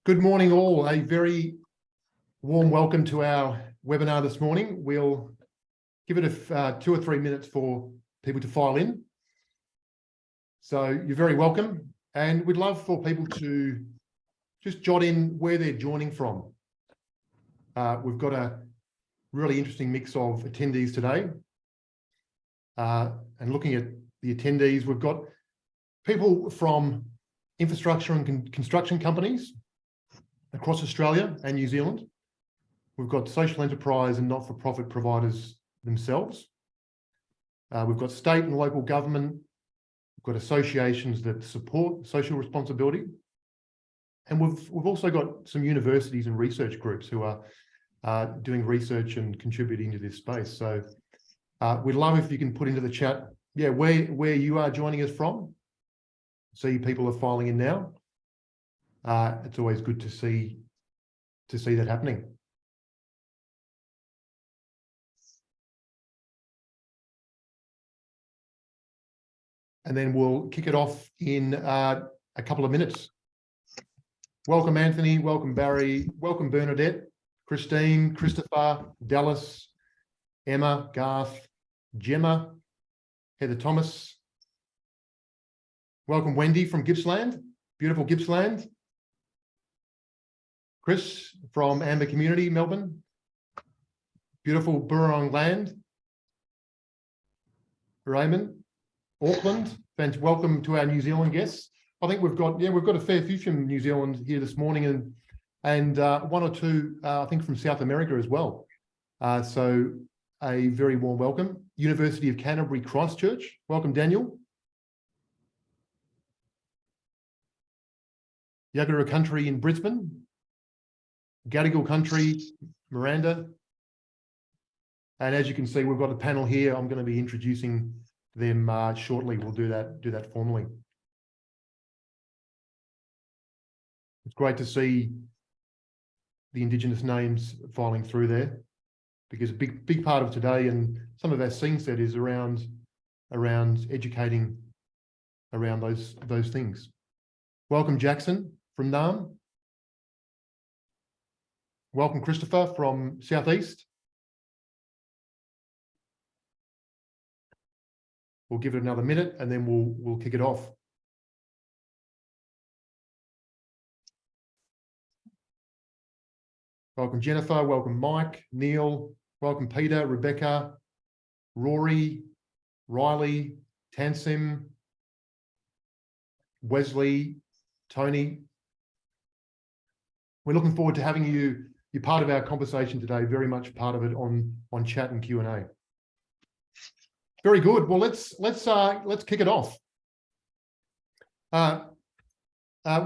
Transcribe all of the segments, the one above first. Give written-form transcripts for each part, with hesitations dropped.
Good morning all, a very warm welcome to our webinar this morning. We'll give it 2 or 3 minutes for people to file in. So you're very welcome, and we'd love for people to just jot in where they're joining from. We've got a really interesting mix of attendees today. And looking at the attendees, we've got people from infrastructure and construction companies across Australia and New Zealand. We've got social enterprise and not-for-profit providers themselves. We've got state and local government. We've got associations that support social responsibility. And we've also got some universities and research groups who are doing research and contributing to this space. So we'd love if you can put into the chat, where you are joining us from. See, people are filing in now. It's always good to see that happening. And then we'll kick it off in a couple of minutes. Welcome, Anthony. Welcome, Barry. Welcome, Bernadette, Christine, Christopher, Dallas, Emma, Garth, Gemma, Heather Thomas. Welcome, Wendy from Gippsland, beautiful Gippsland. Chris from Amber Community, Melbourne. Beautiful Burrong land. Raymond, Auckland. Welcome to our New Zealand guests. I think we've got a fair few from New Zealand here this morning, and one or two I think from South America as well. So a very warm welcome. University of Canterbury, Christchurch. Welcome, Daniel. Yagara Country in Brisbane. Gadigal Country, Miranda. And as you can see, we've got a panel here. I'm going to be introducing them shortly. We'll do that formally. It's great to see the Indigenous names filing through there, because a big part of today and some of our scene set is around educating around those things. Welcome, Jackson from Naarm. Welcome, Christopher from Southeast. We'll give it another minute and then we'll kick it off. Welcome, Jennifer. Welcome, Mike, Neil. Welcome, Peter, Rebecca, Rory, Riley, Tansim, Wesley, Tony. We're looking forward to having you. You're part of our conversation today, very much part of it on chat and Q&A. Very good. Well, let's kick it off.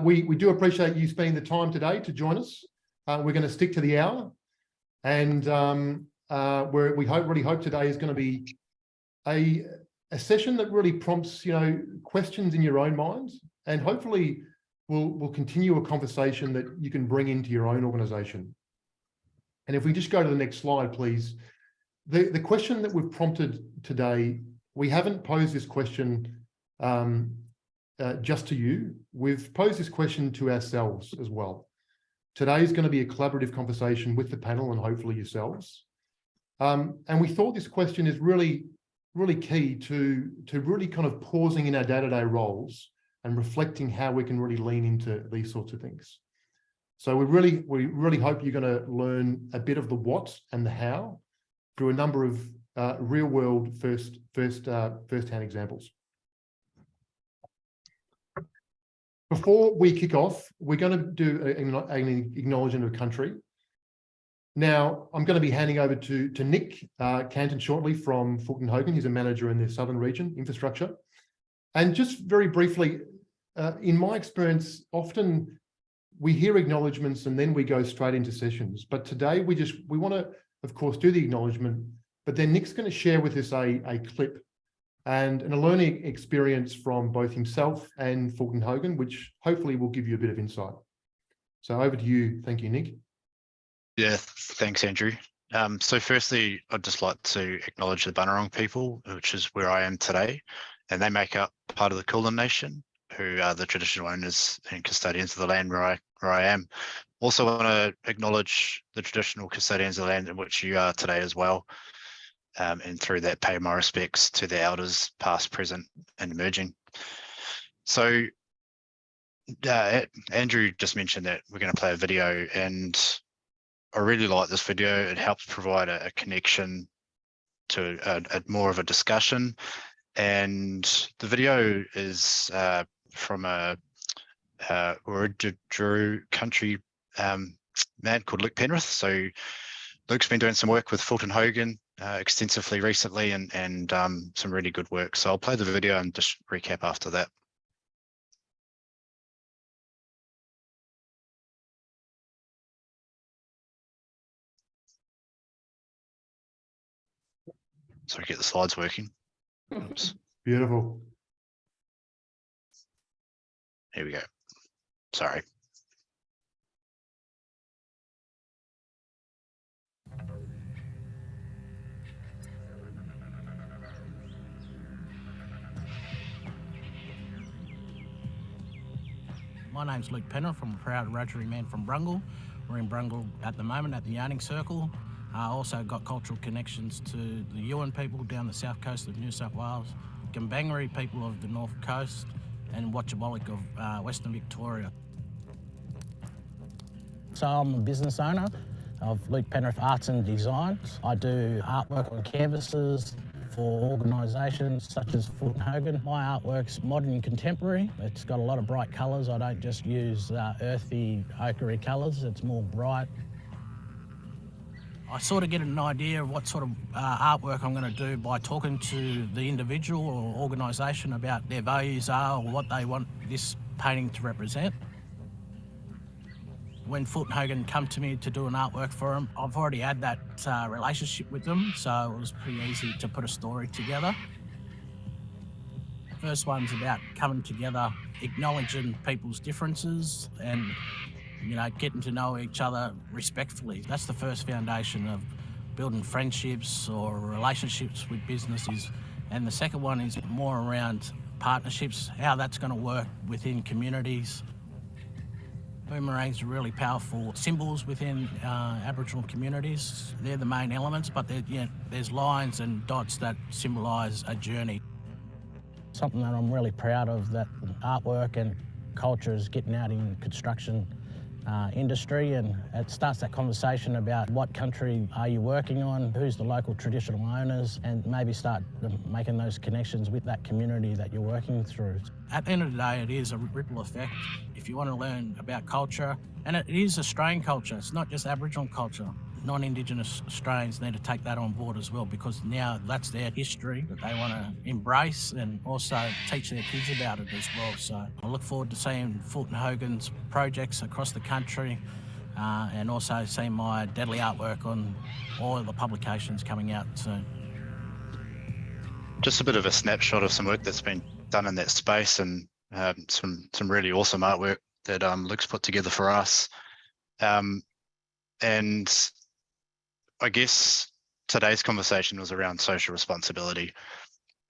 We do appreciate you spending the time today to join us. We're going to stick to the hour, and we really hope today is going to be a session that really prompts questions in your own minds, and hopefully we'll continue a conversation that you can bring into your own organisation. And if we just go to the next slide, please. The question that we've prompted today, we haven't posed this question just to you. We've posed this question to ourselves as well. Today is going to be a collaborative conversation with the panel and hopefully yourselves. And we thought this question is really key to really kind of pausing in our day-to-day roles and reflecting how we can really lean into these sorts of things. So we really hope you're going to learn a bit of the what and the how through a number of real-world first-hand examples. Before we kick off, we're going to do an acknowledgement of country. Now, I'm going to be handing over to Nick Canton shortly from Fulton Hogan. He's a manager in the Southern Region infrastructure. And just very briefly, in my experience, often we hear acknowledgements and then we go straight into sessions. But today we want to, of course, do the acknowledgement, but then Nick's going to share with us a clip and a learning experience from both himself and Fulton Hogan, which hopefully will give you a bit of insight. So over to you. Thank you, Nick. Yeah, thanks, Andrew. So firstly, I'd just like to acknowledge the Bunurong people, which is where I am today, and they make up part of the Kulin Nation, who are the traditional owners and custodians of the land where I am. Also want to acknowledge the traditional custodians of the land in which you are today as well. And through that, pay my respects to the elders, past, present, and emerging. So Andrew just mentioned that we're going to play a video, and I really like this video. It helps provide a connection to a more of a discussion. And the video is from a Wiradjuri country man called Luke Penrith. So Luke's been doing some work with Fulton Hogan extensively recently, and some really good work. So I'll play the video and just recap after that. So get the slides working. Oops. Beautiful. Here we go. Sorry. My name's Luke Penrith. I'm a proud Wiradjuri man from Brungle. We're in Brungle at the moment at the Yarning Circle. I also got cultural connections to the Yuin people down the south coast of New South Wales, Gambangari people of the north coast, and Watchabolik of Western Victoria. So I'm a business owner of Luke Penrith Arts and Designs. I do artwork on canvases for organisations such as Fulton Hogan. My artwork's modern and contemporary. It's got a lot of bright colours. I don't just use earthy, ochre colours. It's more bright. I sort of get an idea of what sort of artwork I'm going to do by talking to the individual or organisation about their values are or what they want this painting to represent. When Fulton Hogan come to me to do an artwork for them, I've already had that relationship with them, so it was pretty easy to put a story together. First one's about coming together, acknowledging people's differences and, you know, getting to know each other respectfully. That's the first foundation of building friendships or relationships with businesses. And the second one is more around partnerships, how that's going to work within communities. Boomerangs are really powerful symbols within Aboriginal communities. They're the main elements, but there's lines and dots that symbolise a journey. Something that I'm really proud of, that artwork and culture is getting out in construction industry, and it starts that conversation about what country are you working on, who's the local traditional owners, and maybe start making those connections with that community that you're working through. At the end of the day, it is a ripple effect. If you want to learn about culture, and it is Australian culture, it's not just Aboriginal culture. Non-Indigenous Australians need to take that on board as well, because now that's their history that they want to embrace and also teach their kids about it as well. So I look forward to seeing Fulton Hogan's projects across the country and also seeing my deadly artwork on all of the publications coming out soon. Just a bit of a snapshot of some work that's been done in that space, and some really awesome artwork that Luke's put together for us. And I guess today's conversation was around social responsibility.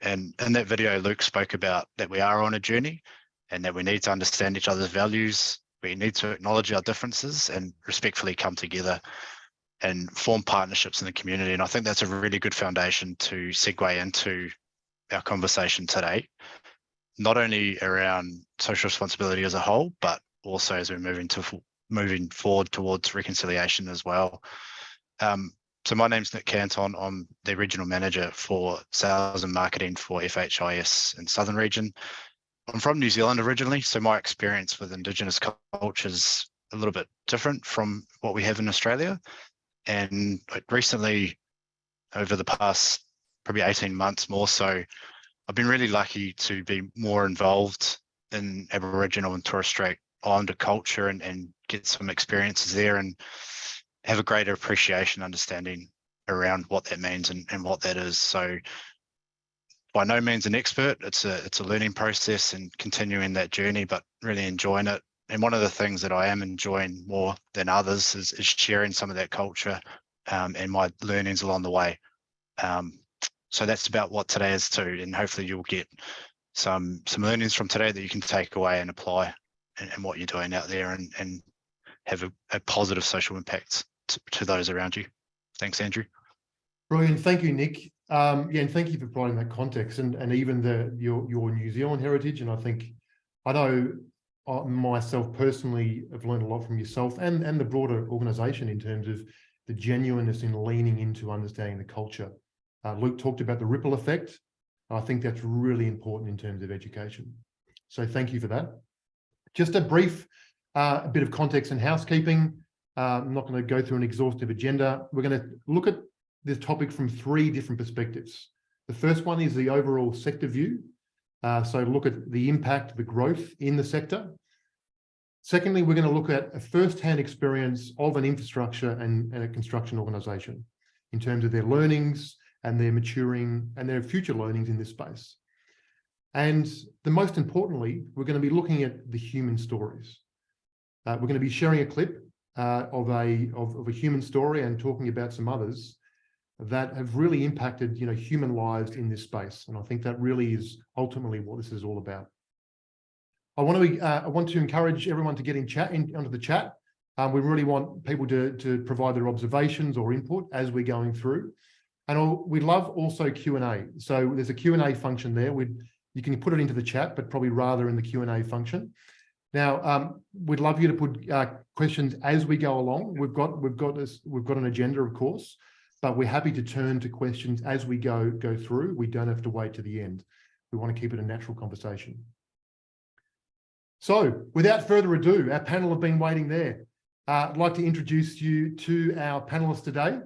And in that video, Luke spoke about that we are on a journey and that we need to understand each other's values. We need to acknowledge our differences and respectfully come together and form partnerships in the community. And I think that's a really good foundation to segue into our conversation today, not only around social responsibility as a whole, but also as we're moving forward towards reconciliation as well. So my name's Nick Canton. I'm the regional manager for sales and marketing for FHIS in Southern Region. I'm from New Zealand originally, so my experience with Indigenous culture is a little bit different from what we have in Australia. And recently, over the past probably 18 months more so, I've been really lucky to be more involved in Aboriginal and Torres Strait Islander culture and get some experiences there and have a greater appreciation, understanding around what that means and what that is. So by no means an expert, it's a learning process and continuing that journey, but really enjoying it. And one of the things that I am enjoying more than others is sharing some of that culture and my learnings along the way. So that's about what today is too, and hopefully you'll get some learnings from today that you can take away and apply in what you're doing out there and have a positive social impact to those around you. Thanks, Andrew. Brilliant. Thank you, Nick. Yeah, and thank you for providing that context and even your New Zealand heritage. And I know myself personally have learned a lot from yourself and the broader organisation in terms of the genuineness in leaning into understanding the culture. Luke talked about the ripple effect. I think that's really important in terms of education. So thank you for that. Just a brief bit of context and housekeeping. I'm not going to go through an exhaustive agenda. We're going to look at this topic from 3 different perspectives. The first one is the overall sector view. So look at the impact, the growth in the sector. Secondly, we're going to look at a first-hand experience of an infrastructure and a construction organisation in terms of their learnings and their maturing and their future learnings in this space. And the most importantly, we're going to be looking at the human stories. We're going to be sharing a clip of a human story and talking about some others that have really impacted, human lives in this space. And I think that really is ultimately what this is all about. I want to encourage everyone to get onto the chat. We really want people to provide their observations or input as we're going through. And we love also Q&A. So there's a Q&A function there. You can put it into the chat, but probably rather in the Q&A function. Now, we'd love you to put questions as we go along. We've got an agenda, of course, but we're happy to turn to questions as we go through. We don't have to wait to the end. We want to keep it a natural conversation. So without further ado, our panel have been waiting there. I'd like to introduce you to our panelists today.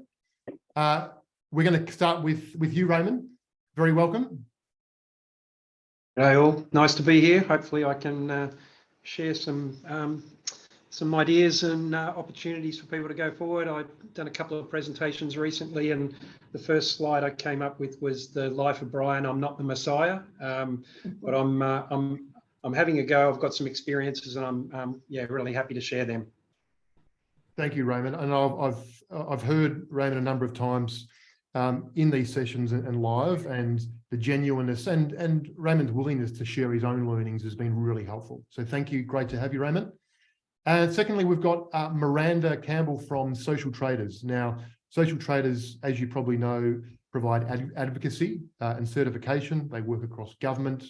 We're going to start with you, Raymond. Very welcome. Hey all, nice to be here. Hopefully I can share some ideas and opportunities for people to go forward. I've done a couple of presentations recently, and the first slide I came up with was the life of Brian. I'm not the Messiah, but I'm having a go. I've got some experiences, and I'm really happy to share them. Thank you, Raymond. And I've heard Raymond a number of times in these sessions and live, and the genuineness and Raymond's willingness to share his own learnings has been really helpful. So thank you. Great to have you, Raymond. And secondly, we've got Miranda Campbell from Social Traders. Now, Social Traders, as you probably know, provide advocacy and certification. They work across government,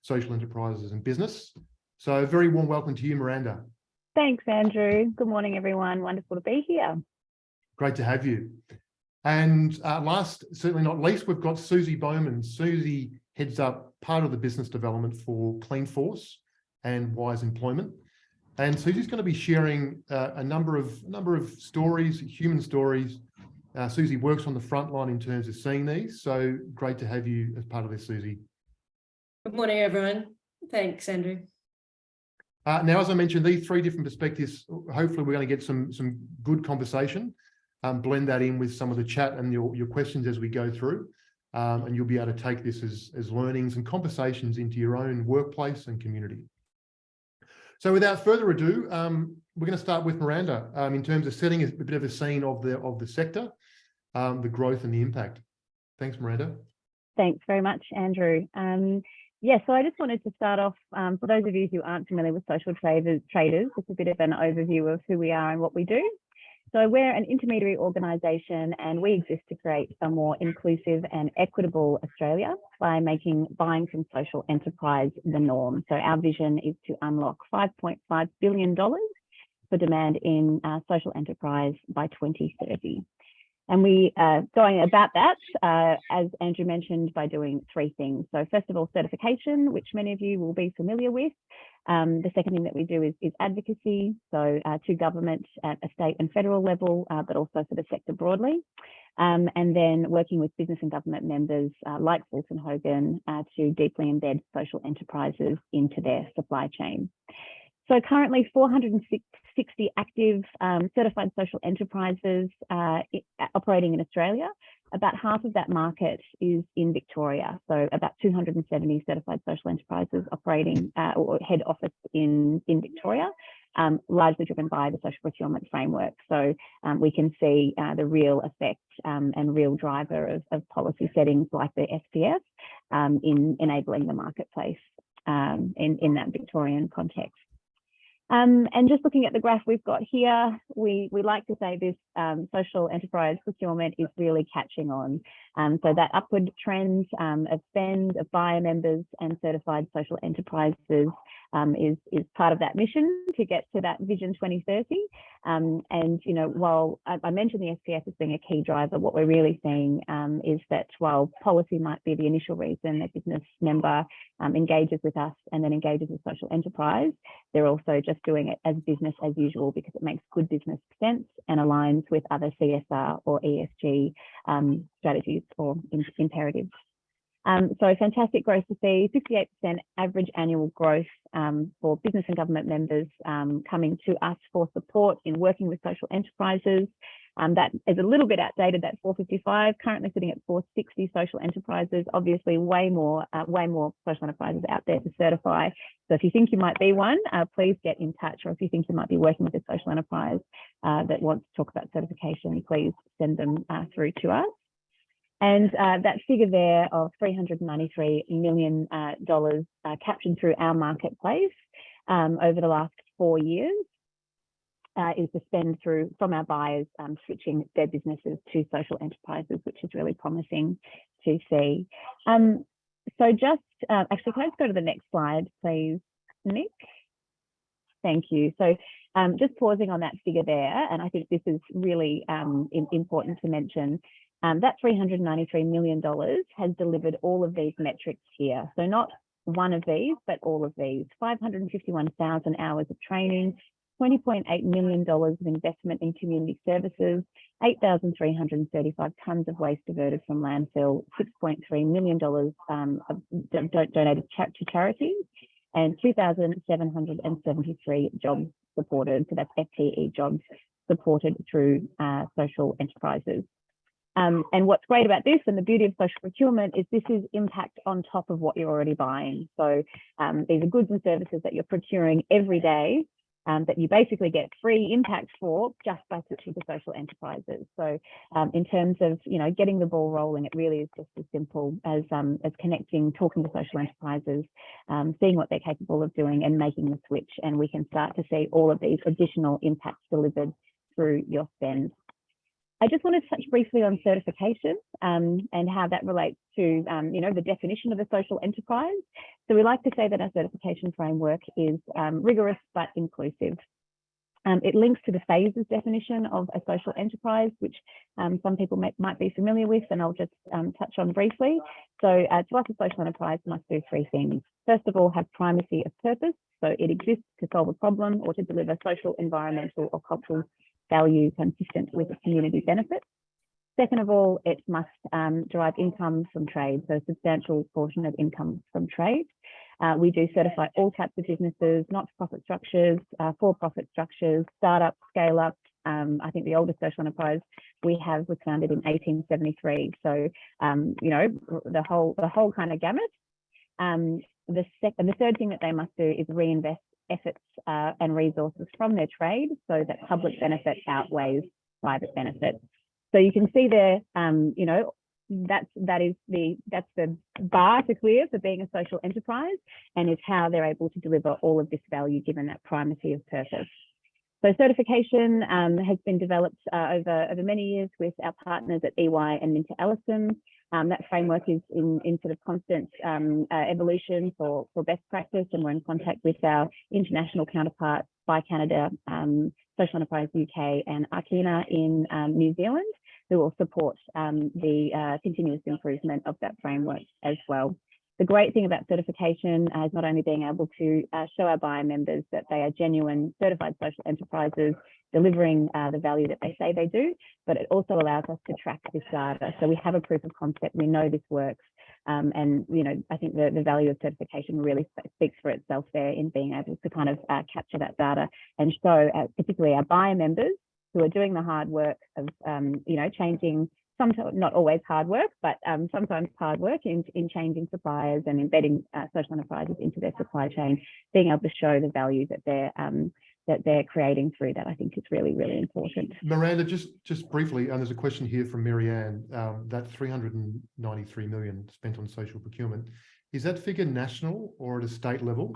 social enterprises and business. So a very warm welcome to you, Miranda. Thanks, Andrew. Good morning, everyone. Wonderful to be here. Great to have you. And last, certainly not least, we've got Susie Bowman. Susie heads up part of the business development for Clean Force and Wise Employment. And Susie's going to be sharing a number of stories, human stories. Susie works on the front line in terms of seeing these. So great to have you as part of this, Susie. Good morning, everyone. Thanks, Andrew. Now, as I mentioned, these 3 different perspectives, hopefully we're going to get some good conversation, blend that in with some of the chat and your questions as we go through. And you'll be able to take this as learnings and conversations into your own workplace and community. So without further ado, we're going to start with Miranda in terms of setting a bit of a scene of the sector, the growth and the impact. Thanks, Miranda. Thanks very much, Andrew. So I just wanted to start off, for those of you who aren't familiar with Social Traders, just a bit of an overview of who we are and what we do. So we're an intermediary organisation, and we exist to create a more inclusive and equitable Australia by making buying from social enterprise the norm. So our vision is to unlock $5.5 billion for demand in social enterprise by 2030. And we are going about that, as Andrew mentioned, by doing 3 things. So first of all, certification, which many of you will be familiar with. The second thing that we do is advocacy, so to government at a state and federal level, but also for the sector broadly. And then working with business and government members like Fulton Hogan to deeply embed social enterprises into their supply chain. So currently 460 active certified social enterprises operating in Australia. About half of that market is in Victoria. So about 270 certified social enterprises operating or head office in Victoria, largely driven by the social procurement framework. So we can see the real effect and real driver of policy settings like the SPF in enabling the marketplace in that Victorian context. And just looking at the graph we've got here, we like to say this social enterprise procurement is really catching on. So that upward trend of spend of buyer members and certified social enterprises is part of that mission to get to that Vision 2030. And while I mentioned the SPF as being a key driver, what we're really seeing is that while policy might be the initial reason a business member engages with us and then engages with social enterprise, they're also just doing it as business as usual because it makes good business sense and aligns with other CSR or ESG strategies or imperatives. So fantastic growth to see, 68% average annual growth for business and government members coming to us for support in working with social enterprises. That is a little bit outdated, that 455, currently sitting at 460 social enterprises, obviously way more social enterprises out there to certify. So if you think you might be one, please get in touch, or if you think you might be working with a social enterprise that wants to talk about certification, please send them through to us. And that figure there of $393 million captured through our marketplace over the last 4 years is the spend through from our buyers switching their businesses to social enterprises, which is really promising to see. So just actually, can I just go to the next slide, please, Nick? Thank you. So just pausing on that figure there, and I think this is really important to mention. That $393 million has delivered all of these metrics here. So not one of these, but all of these. 551,000 hours of training, $20.8 million of investment in community services, 8,335 tonnes of waste diverted from landfill, $6.3 million donated to charities, and 2,773 jobs supported. So that's FTE jobs supported through social enterprises. And what's great about this and the beauty of social procurement is this is impact on top of what you're already buying. So these are goods and services that you're procuring every day that you basically get free impact for just by switching to social enterprises. So in terms of getting the ball rolling, it really is just as simple as connecting, talking to social enterprises, seeing what they're capable of doing and making the switch. And we can start to see all of these additional impacts delivered through your spend. I just wanted to touch briefly on certification and how that relates to, the definition of a social enterprise. So we like to say that our certification framework is rigorous but inclusive. It links to the phases definition of a social enterprise, which some people might be familiar with, and I'll just touch on briefly. So to us, a social enterprise must do three things. First of all, have primacy of purpose. So it exists to solve a problem or to deliver social, environmental, or cultural value consistent with the community benefits. Second of all, it must derive income from trade, so a substantial portion of income from trade. We do certify all types of businesses, not-for-profit structures, for-profit structures, startups, scale-ups. I think the oldest social enterprise we have was founded in 1873. So, the whole kind of gamut. The third thing that they must do is reinvest efforts and resources from their trade so that public benefit outweighs private benefit. So you can see there, that's the bar to clear for being a social enterprise, and is how they're able to deliver all of this value given that primacy of purpose. So certification has been developed over many years with our partners at EY and Minter Ellison. That framework is in sort of constant evolution for best practice, and we're in contact with our international counterparts, by Canada, Social Enterprise UK, and Arkina in New Zealand, who will support the continuous improvement of that framework as well. The great thing about certification is not only being able to show our buyer members that they are genuine certified social enterprises delivering the value that they say they do, but it also allows us to track this data. So we have a proof of concept, we know this works. And, I think the value of certification really speaks for itself there in being able to kind of capture that data and show particularly our buyer members who are doing the hard work of, changing, sometimes not always hard work, but sometimes hard work in changing suppliers and embedding social enterprises into their supply chain, being able to show the value that that they're creating through that, I think is really, really important. Miranda, just briefly, and there's a question here from Marianne, that 393 million spent on social procurement, is that figure national or at a state level?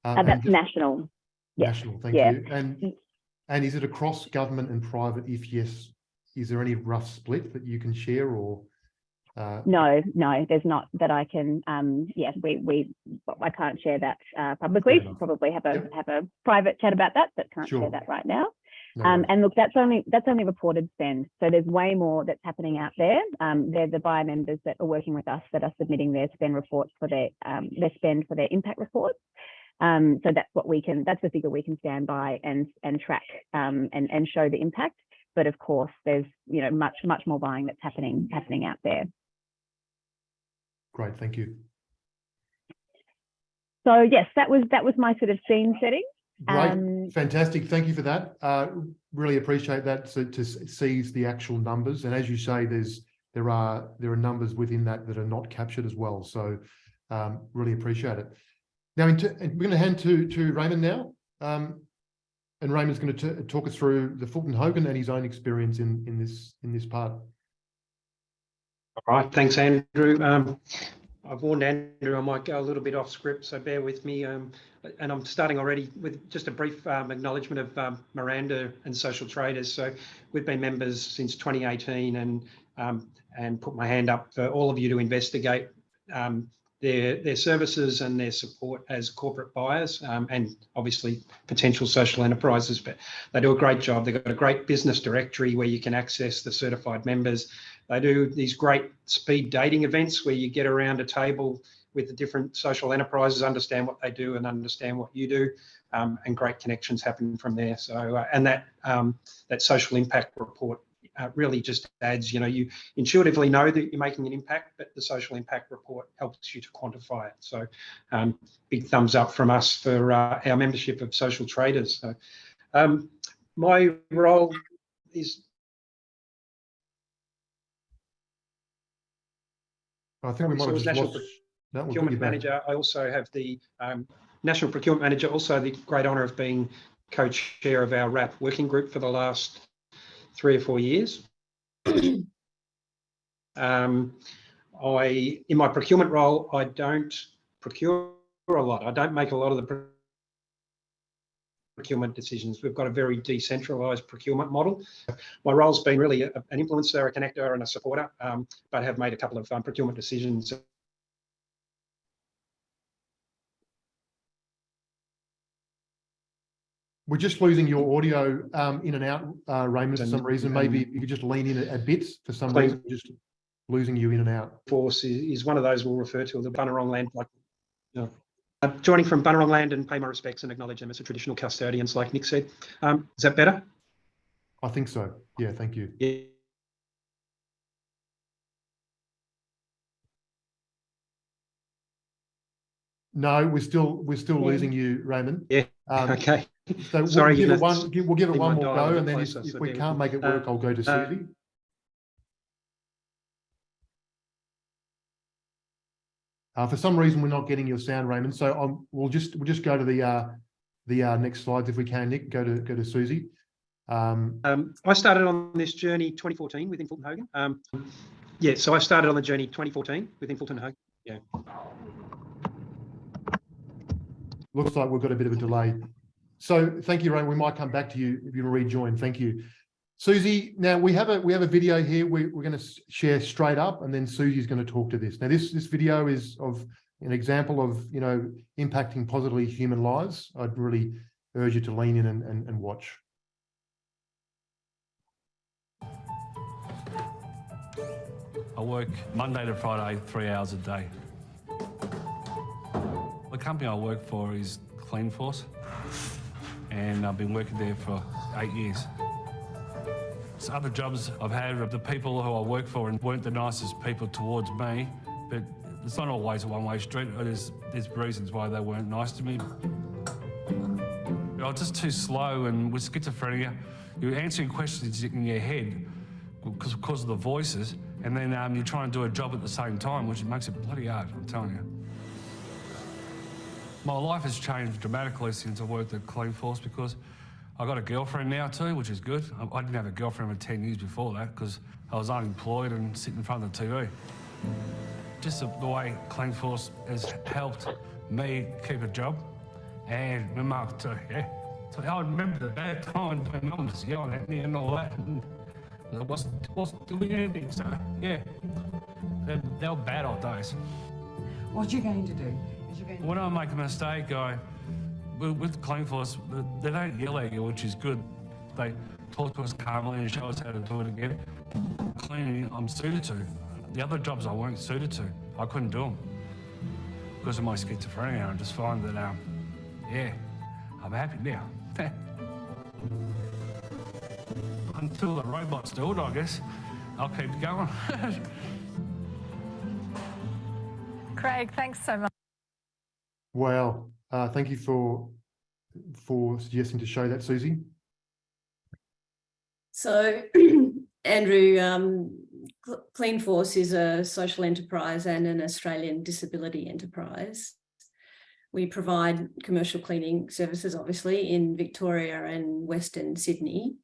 That's national. Yes. National, thank Yeah. you. And is it across government and private? If yes, is there any rough split that you can share, or? No, there's not that I can. I can't share that publicly. Probably have a private chat about that, but can't share that right now. No and look, that's only reported spend. So there's way more that's happening out there. They're the buyer members that are working with us that are submitting their spend reports for their spend for their impact reports. So that's the figure we can stand by and track and show the impact. But of course, there's much more buying that's happening out there. Great, thank you. So yes, that was my sort of scene setting. Great, fantastic. Thank you for that. Really appreciate that. So to seize the actual numbers, and as you say, there are numbers within that are not captured as well. So really appreciate it. Now we're going to hand to Raymond now, and Raymond's going to talk us through the Fulton Hogan and his own experience in this part. All right, thanks, Andrew. I've warned Andrew I might go a little bit off script, so bear with me. And I'm starting already with just a brief acknowledgement of Miranda and Social Traders. So we've been members since 2018, and put my hand up for all of you to investigate their services and their support as corporate buyers, and obviously potential social enterprises. But they do a great job. They've got a great business directory where you can access the certified members. They do these great speed dating events where you get around a table with the different social enterprises, understand what they do and understand what you do, and great connections happen from there. So, and that social impact report really just adds, you intuitively know that you're making an impact, but the social impact report helps you to quantify it. So big thumbs up from us for our membership of Social Traders. So my role is... I think we might have just lost... Procurement manager. I also have the national procurement manager, also the great honour of being co-chair of our RAP working group for the last 3 or 4 years. In my procurement role, I don't procure a lot. I don't make a lot of the procurement decisions. We've got a very decentralised procurement model. My role's been really an influencer, a connector and a supporter, but I have made a couple of procurement decisions. We're just losing your audio in and out, Raymond, for some reason. Maybe you could just lean in a bit for some reason, just losing you in and out. Force is one of those we'll refer to as the Bunurong land. Joining from Bunurong land, and pay my respects and acknowledge them as the traditional custodians, like Nick said. Is that better? I think so. Yeah, thank you. Yeah. No, we're still losing you, Raymond. Yeah. Okay. So sorry, we'll give it one more go, and then if we can't make it work, I'll go to Susie. For some reason, we're not getting your sound, Raymond. So we'll just go to the next slides if we can. Nick, go to Susie. I started on this journey 2014 within Fulton Hogan. Yeah, so I started on the journey 2014 within Fulton Hogan. Yeah. Looks like we've got a bit of a delay. So thank you, Raymond. We might come back to you if you rejoin. Thank you. Susie, now we have a video here we're going to share straight up, and then Susie's going to talk to this. Now this video is of an example of impacting positively human lives. I'd really urge you to lean in and watch. I work Monday to Friday, 3 hours a day. The company I work for is Clean Force, and I've been working there for 8 years. Some other jobs I've had, the people who I work for weren't the nicest people towards me, but it's not always a one-way street. There's reasons why they weren't nice to me. I was just too slow, and with schizophrenia, you're answering questions in your head because of the voices, and then you're trying to do a job at the same time, which makes it bloody hard, I'm telling you. My life has changed dramatically since I worked at Clean Force because I got a girlfriend now too, which is good. I didn't have a girlfriend for 10 years before that because I was unemployed and sitting in front of the TV. Just the way Clean Force has helped me keep a job and my mum too, yeah. So I remember the bad times when mum was yelling at me and all that, and I wasn't doing anything, so yeah. They were bad old days. What are you going to do? When I make a mistake, with Clean Force, they don't yell at you, which is good. They talk to us calmly and show us how to do it again. Cleaning, I'm suited to. The other jobs I weren't suited to. I couldn't do them because of my schizophrenia. I just find that, yeah, I'm happy now. Until the robots do it, I guess, I'll keep going. Craig, thanks so much. Wow. Thank you for suggesting to show that, Susie. So, Andrew, Clean Force is a social enterprise and an Australian disability enterprise. We provide commercial cleaning services, obviously, in Victoria and Western Sydney.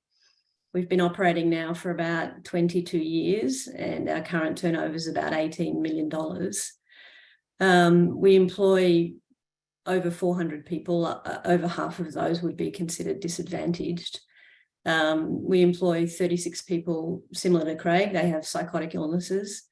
We've been operating now for about 22 years and our current turnover is about $18 million. We employ over 400 people. Over half of those would be considered disadvantaged. We employ 36 people similar to Craig. They have psychotic illnesses.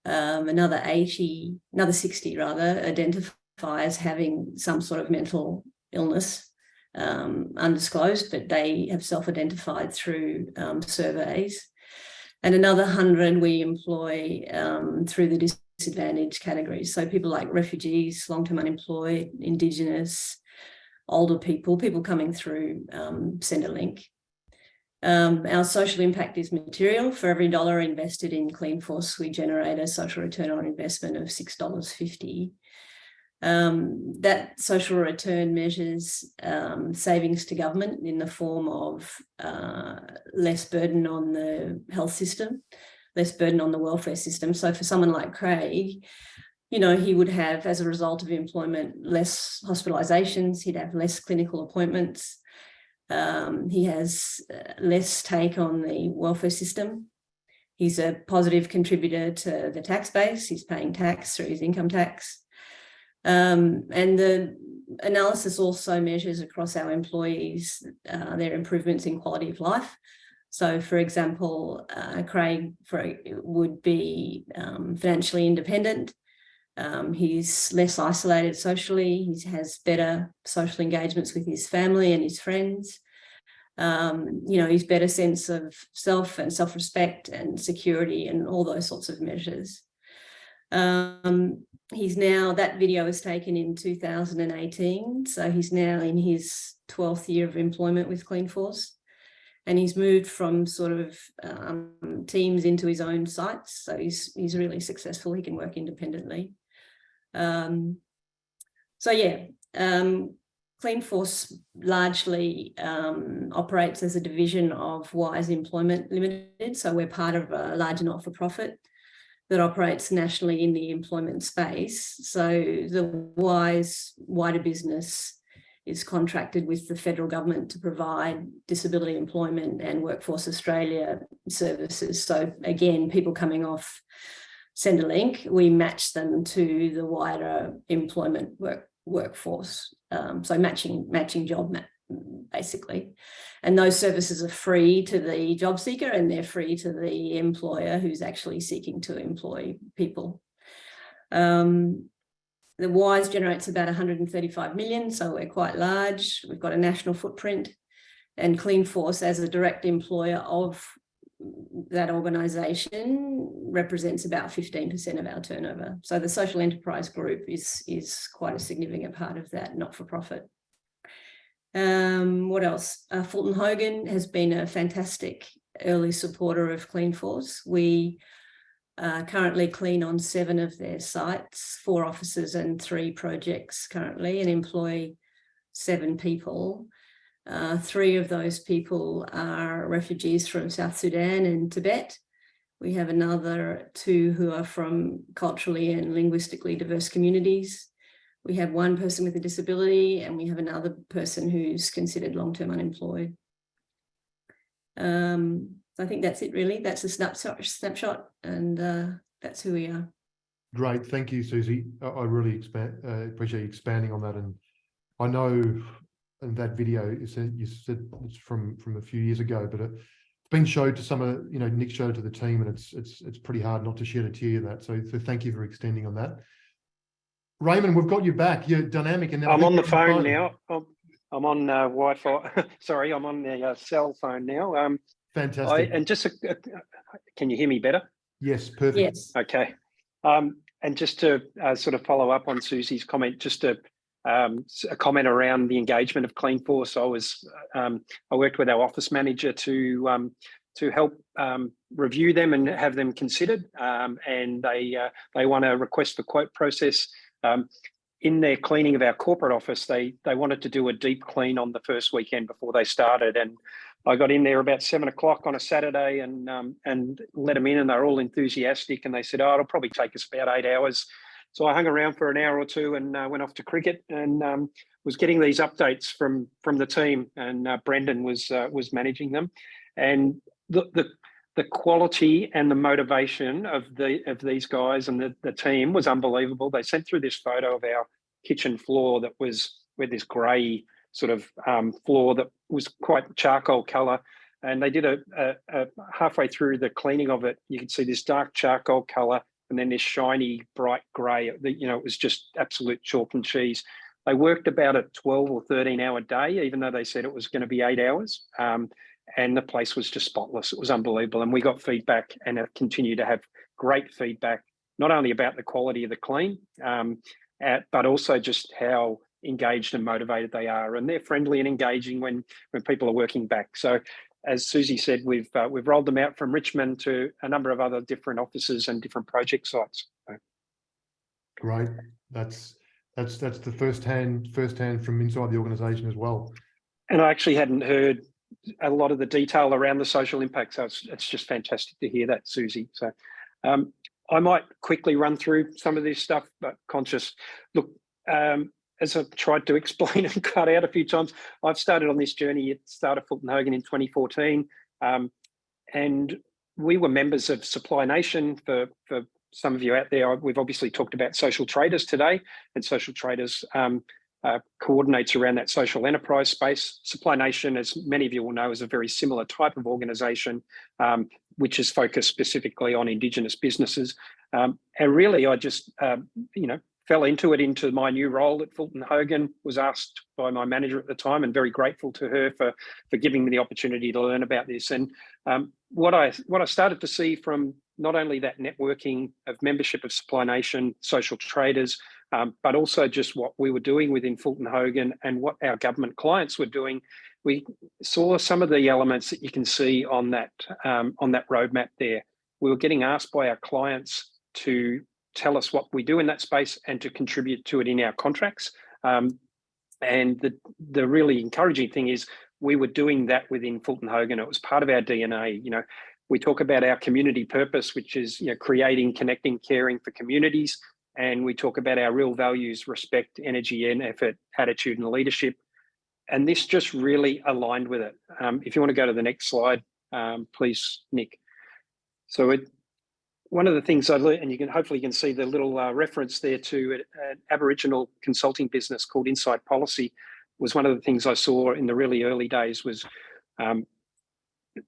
Another 60 identify as having some sort of mental illness, undisclosed, but they have self-identified through surveys. And another 100 we employ through the disadvantaged categories. So people like refugees, long-term unemployed, Indigenous, older people coming through Centrelink. Our social impact is material. For every dollar invested in Clean Force, we generate a social return on investment of $6.50. That social return measures savings to government in the form of less burden on the health system, less burden on the welfare system. So for someone like Craig, you know, he would have, as a result of employment, less hospitalisations, he'd have less clinical appointments. He has less take on the welfare system. He's a positive contributor to the tax base. He's paying tax through his income tax. And the analysis also measures across our employees their improvements in quality of life. So, for example, Craig would be financially independent. He's less isolated socially. He has better social engagements with his family and his friends. You know, he's better sense of self and self-respect and security and all those sorts of measures. He's now, that video was taken in 2018, so he's now in his 12th year of employment with Clean Force, and he's moved from sort of teams into his own sites, so he's really successful. He can work independently. Clean Force largely operates as a division of Wise Employment Limited, so we're part of a larger not-for-profit that operates nationally in the employment space. So the Wise wider business is contracted with the federal government to provide disability employment and Workforce Australia services. So again, people coming off Centrelink, we match them to the wider employment workforce. So matching job basically. And those services are free to the job seeker and they're free to the employer who's actually seeking to employ people. The Wise generates about 135 million, so we're quite large. We've got a national footprint, and Clean Force, as a direct employer of that organisation, represents about 15% of our turnover. So the social enterprise group is quite a significant part of that not-for-profit. What else? Fulton Hogan has been a fantastic early supporter of Clean Force. We currently clean on 7 of their sites, 4 offices and 3 projects currently, and employ 7 people. 3 of those people are refugees from South Sudan and Tibet. We have another 2 who are from culturally and linguistically diverse communities. We have one person with a disability, and we have another person who's considered long-term unemployed. I think that's it, really. That's a snapshot, and that's who we are. Great, thank you, Susie. I really appreciate you expanding on that. And I know in that video you said it's from a few years ago, but it's been showed to some of Nick showed it to the team, and it's pretty hard not to shed a tear that. So thank you for extending on that. Raymond, we've got you back. You're dynamic, and I'm on the phone now. I'm on Wi-Fi. Sorry, I'm on the cell phone now. Fantastic. Can you hear me better? Yes, perfect. Yes. Okay. And just to sort of follow up on Susie's comment, just a comment around the engagement of Cleanforce. I worked with our office manager to help review them and have them considered. And they won a request for quote process. In their cleaning of our corporate office, they wanted to do a deep clean on the first weekend before they started. And I got in there about 7 o'clock on a Saturday and let them in, and they're all enthusiastic. And they said, "Oh, it'll probably take us about 8 hours." So I hung around for an hour or two and went off to cricket, and was getting these updates from the team. And Brendan was managing them, and the quality and the motivation of these guys and the team was unbelievable. They sent through this photo of our kitchen floor that was with this grey sort of floor that was quite charcoal colour, and they did a halfway through the cleaning of it, you could see this dark charcoal colour and then this shiny bright grey. It was just absolute chalk and cheese. They worked about a 12 or 13 hour day, even though they said it was going to be 8 hours. And the place was just spotless. It was unbelievable. And we got feedback and have continued to have great feedback, not only about the quality of the clean, but also just how engaged and motivated they are. And they're friendly and engaging when people are working back. So as Susie said, we've rolled them out from Richmond to a number of other different offices and different project sites. Great. That's the first hand from inside the organisation as well. And I actually hadn't heard a lot of the detail around the social impact. So it's just fantastic to hear that, Susie. So I might quickly run through some of this stuff, but conscious. Look, as I've tried to explain and cut out a few times, I've started on this journey at the start of Fulton Hogan in 2014. And we were members of Supply Nation. For some of you out there, we've obviously talked about Social Traders today, and Social Traders coordinates around that social enterprise space. Supply Nation, as many of you will know, is a very similar type of organisation, which is focused specifically on Indigenous businesses. And really, I just, fell into my new role at Fulton Hogan, was asked by my manager at the time, and very grateful to her for giving me the opportunity to learn about this. And what I started to see from not only that networking of membership of Supply Nation, Social Traders, but also just what we were doing within Fulton Hogan and what our government clients were doing, we saw some of the elements that you can see on that roadmap there. We were getting asked by our clients to tell us what we do in that space and to contribute to it in our contracts. And the really encouraging thing is we were doing that within Fulton Hogan. It was part of our DNA. We talk about our community purpose, which is creating, connecting, caring for communities. And we talk about our real values: respect, energy and effort, attitude and leadership. And this just really aligned with it. If you want to go to the next slide, please, Nick. So one of the things I learned, and hopefully you can see the little reference there to an Aboriginal consulting business called Insight Policy, was one of the things I saw in the really early days was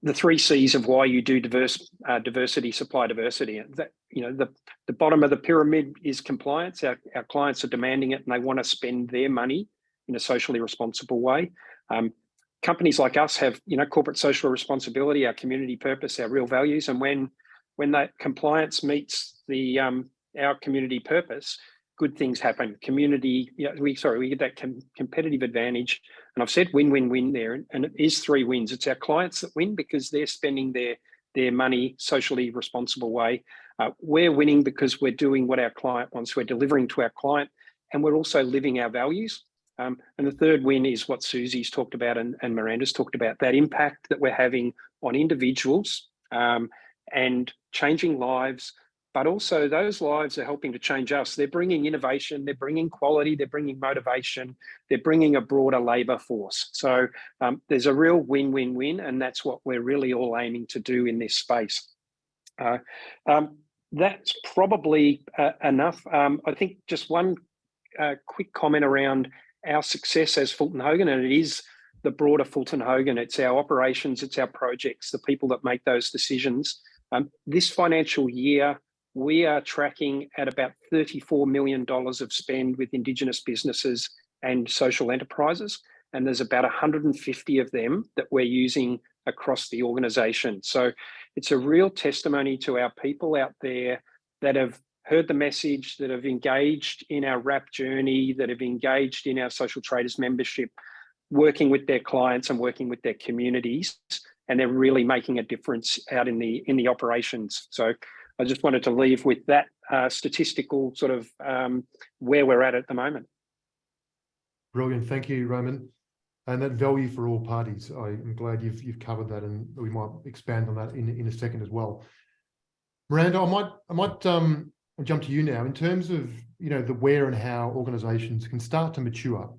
the 3 C's of why you do diversity, supply diversity. That, the bottom of the pyramid is compliance. Our clients are demanding it, and they want to spend their money in a socially responsible way. Companies like us have, corporate social responsibility, our community purpose, our real values, and when that compliance meets our community purpose, good things happen. We get that competitive advantage. And I've said win-win-win there, and it is 3 wins. It's our clients that win because they're spending their money socially responsible way. We're winning because we're doing what our client wants. We're delivering to our client, and we're also living our values. And the 3rd win is what Susie's talked about and Miranda's talked about, that impact that we're having on individuals and changing lives, but also those lives are helping to change us. They're bringing innovation, they're bringing quality, they're bringing motivation, they're bringing a broader labour force. So there's a real win-win-win, and that's what we're really all aiming to do in this space. That's probably enough. I think just one quick comment around our success as Fulton Hogan, and it is the broader Fulton Hogan. It's our operations, it's our projects, the people that make those decisions. This financial year, we are tracking at about $34 million of spend with Indigenous businesses and social enterprises. And there's about 150 of them that we're using across the organisation. So it's a real testimony to our people out there that have heard the message, that have engaged in our RAP journey, that have engaged in our Social Traders membership, working with their clients and working with their communities, and they're really making a difference out in the operations. So I just wanted to leave with that statistical sort of where we're at the moment. Brilliant, thank you, Roman. And that value for all parties, I'm glad you've covered that, and we might expand on that in a second as well. Miranda, I might jump to you now in terms of the where and how organisations can start to mature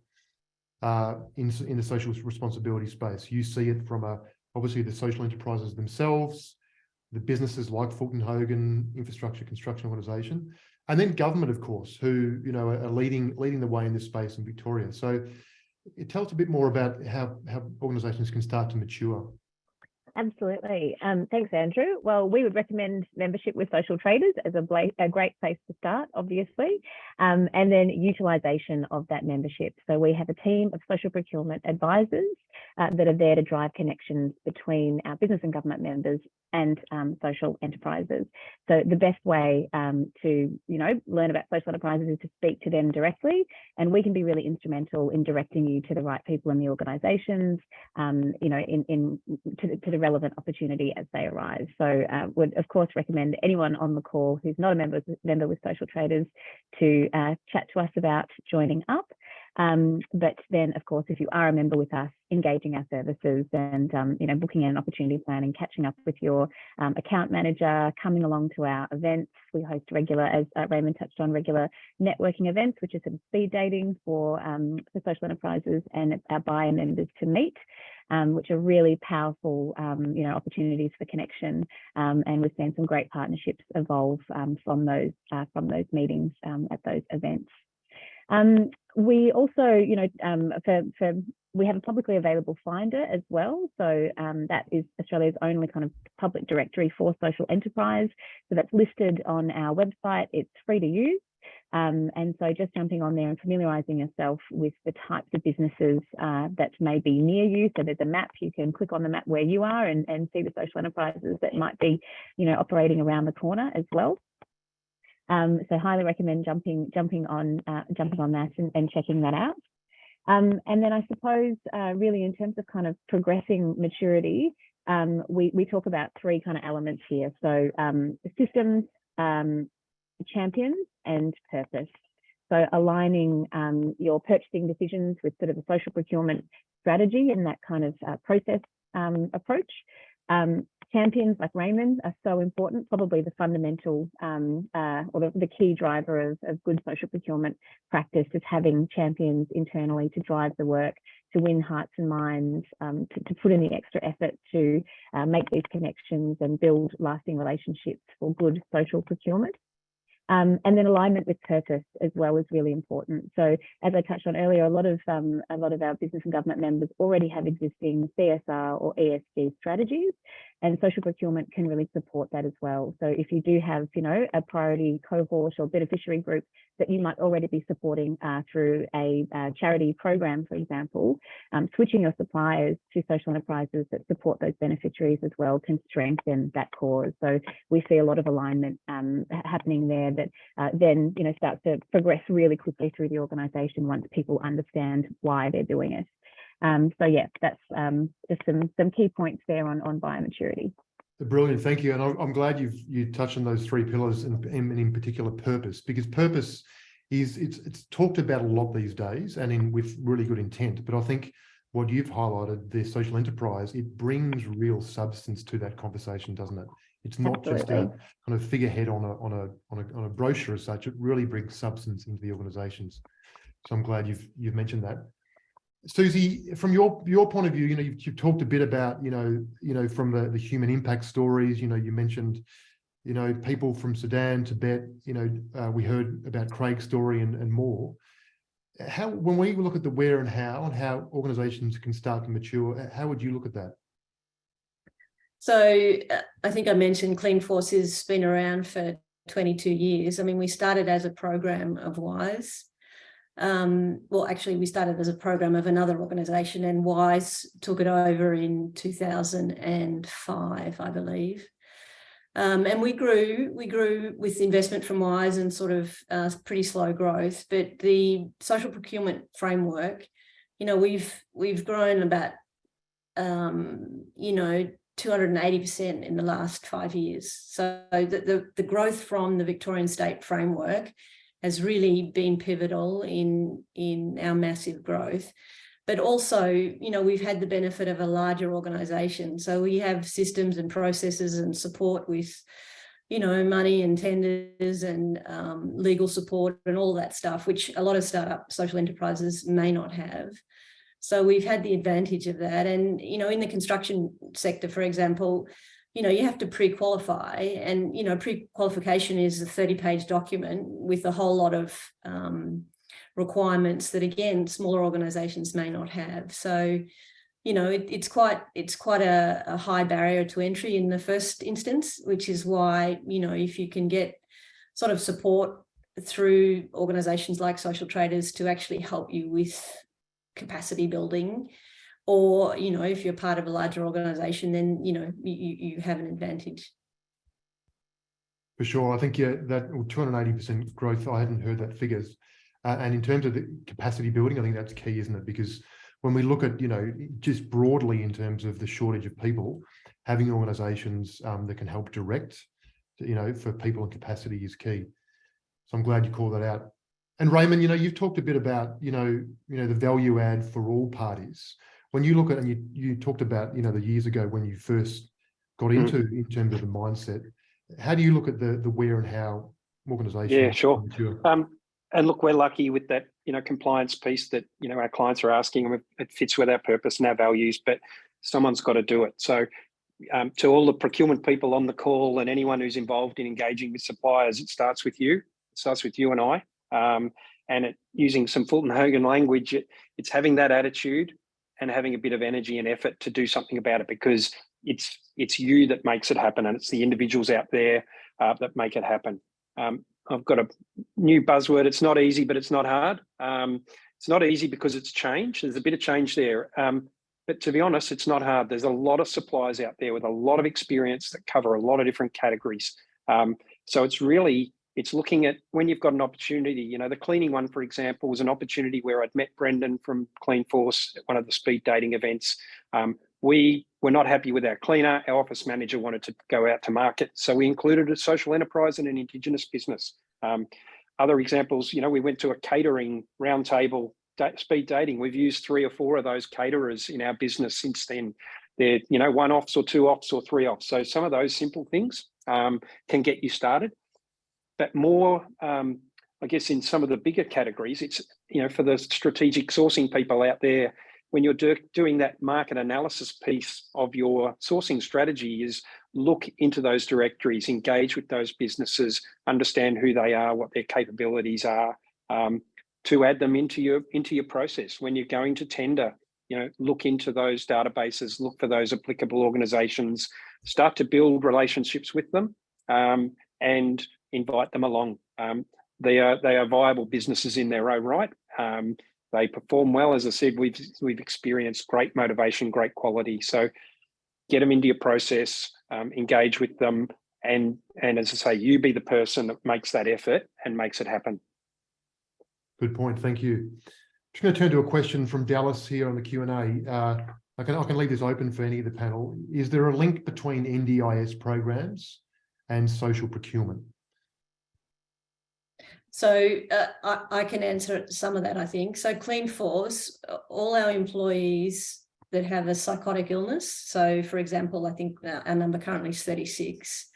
in the social responsibility space. You see it from obviously the social enterprises themselves, the businesses like Fulton Hogan, infrastructure construction organisation, and then government, of course, who are leading the way in this space in Victoria. So tell us a bit more about how organisations can start to mature. Absolutely. Thanks, Andrew. Well, we would recommend membership with Social Traders as a great place to start, obviously, and then utilisation of that membership. So we have a team of social procurement advisors that are there to drive connections between our business and government members and social enterprises. So the best way to learn about social enterprises is to speak to them directly, and we can be really instrumental in directing you to the right people in the organisations, to the relevant opportunity as they arise. So would of course recommend anyone on the call who's not a member with Social Traders to chat to us about joining up. But then, of course, if you are a member with us, engaging our services and booking an opportunity plan and catching up with your account manager, coming along to our events. We host regular, as Raymond touched on, regular networking events, which is sort of speed dating for social enterprises and our buyer members to meet, which are really powerful opportunities for connection. And we've seen some great partnerships evolve from those meetings at those events. We also, we have a publicly available finder as well. So that is Australia's only kind of public directory for social enterprise. So that's listed on our website. It's free to use. And so just jumping on there and familiarising yourself with the types of businesses that may be near you. So there's a map, you can click on the map where you are and see the social enterprises that might be, operating around the corner as well. So highly recommend jumping on that and checking that out. And then I suppose really in terms of kind of progressing maturity, we talk about three kind of elements here. So systems, champions, and purpose. So aligning your purchasing decisions with sort of a social procurement strategy and that kind of process approach. Champions like Raymond are so important, probably the fundamental or the key driver of good social procurement practice is having champions internally to drive the work, to win hearts and minds, to put in the extra effort to make these connections and build lasting relationships for good social procurement. And then alignment with purpose as well is really important. So as I touched on earlier, a lot of our business and government members already have existing CSR or ESG strategies, and social procurement can really support that as well. So if you do have, a priority cohort or beneficiary group that you might already be supporting through a charity program, for example, switching your suppliers to social enterprises that support those beneficiaries as well can strengthen that cause. So we see a lot of alignment happening there that then, starts to progress really quickly through the organisation once people understand why they're doing it. So yeah, that's just some key points there on buyer maturity. Brilliant, thank you. And I'm glad you touched on those three pillars and in particular purpose, because purpose it's talked about a lot these days and with really good intent. But I think what you've highlighted, the social enterprise, it brings real substance to that conversation, doesn't it? It's not just a Absolutely. kind of figurehead on a brochure as such. It really brings substance into the organisations. So I'm glad you've mentioned that. Susie, from your point of view, you've talked a bit about from the human impact stories. You mentioned people from Sudan, Tibet. We heard about Craig's story and more. When we look at the where and how organisations can start to mature, how would you look at that? So I think I mentioned Clean Force has been around for 22 years. I mean, we started as a program of WISE. Well, actually, we started as a program of another organisation, and WISE took it over in 2005, I believe. And we grew with investment from WISE and sort of pretty slow growth. But the social procurement framework, we've grown about 280% in the last 5 years. So the growth from the Victorian state framework has really been pivotal in our massive growth. But also, we've had the benefit of a larger organisation. So we have systems and processes and support with, money and tenders and legal support and all that stuff, which a lot of startup social enterprises may not have. So we've had the advantage of that. And, in the construction sector, for example, you have to pre-qualify, and, pre-qualification is a 30-page document with a whole lot of requirements that, again, smaller organisations may not have. So, it's quite a high barrier to entry in the first instance, which is why, if you can get sort of support through organisations like Social Traders to actually help you with capacity building, or if you're part of a larger organisation, then you have an advantage. For sure. I think that 280% growth, I hadn't heard that figures. And in terms of the capacity building, I think that's key, isn't it? Because when we look at just broadly in terms of the shortage of people, having organisations that can help direct for people in capacity is key. So I'm glad you called that out. And Raymond, you've talked a bit about the value add for all parties. When you look at, and you talked about the years ago when you first got into in terms of the mindset, how do you look at the where and how organisations? Yeah, sure. And look, we're lucky with that compliance piece that our clients are asking, and it fits with our purpose and our values. But someone's got to do it. So to all the procurement people on the call and anyone who's involved in engaging with suppliers, it starts with you. It starts with you and I. And using some Fulton Hogan language, it's having that attitude and having a bit of energy and effort to do something about it, because it's you that makes it happen, and it's the individuals out there that make it happen. I've got a new buzzword. It's not easy, but it's not hard. It's not easy because it's change. There's a bit of change there. But to be honest, it's not hard. There's a lot of suppliers out there with a lot of experience that cover a lot of different categories. So it's looking at when you've got an opportunity. The cleaning one, for example, was an opportunity where I'd met Brendan from Clean Force at one of the speed dating events. We were not happy with our cleaner. Our office manager wanted to go out to market. So we included a social enterprise and an Indigenous business. Other examples, we went to a catering roundtable speed dating. We've used 3 or 4 of those caterers in our business since then. They're, 1 offs or 2 offs or 3 offs. So some of those simple things can get you started. But more, I guess, in some of the bigger categories, it's, for the strategic sourcing people out there, when you're doing that market analysis piece of your sourcing strategy, is look into those directories, engage with those businesses, understand who they are, what their capabilities are, to add them into your process. When you're going to tender, look into those databases, look for those applicable organisations, start to build relationships with them, and invite them along. They are viable businesses in their own right. They perform well. As I said, we've experienced great motivation, great quality. So get them into your process, engage with them, and as I say, you be the person that makes that effort and makes it happen. Good point. Thank you. I'm just going to turn to a question from Dallas here on the Q&A. I can leave this open for any of the panel. Is there a link between NDIS programs and social procurement? So I can answer some of that, I think. So Clean Force, all our employees that have a psychotic illness. So, for example, I think our number currently is 36.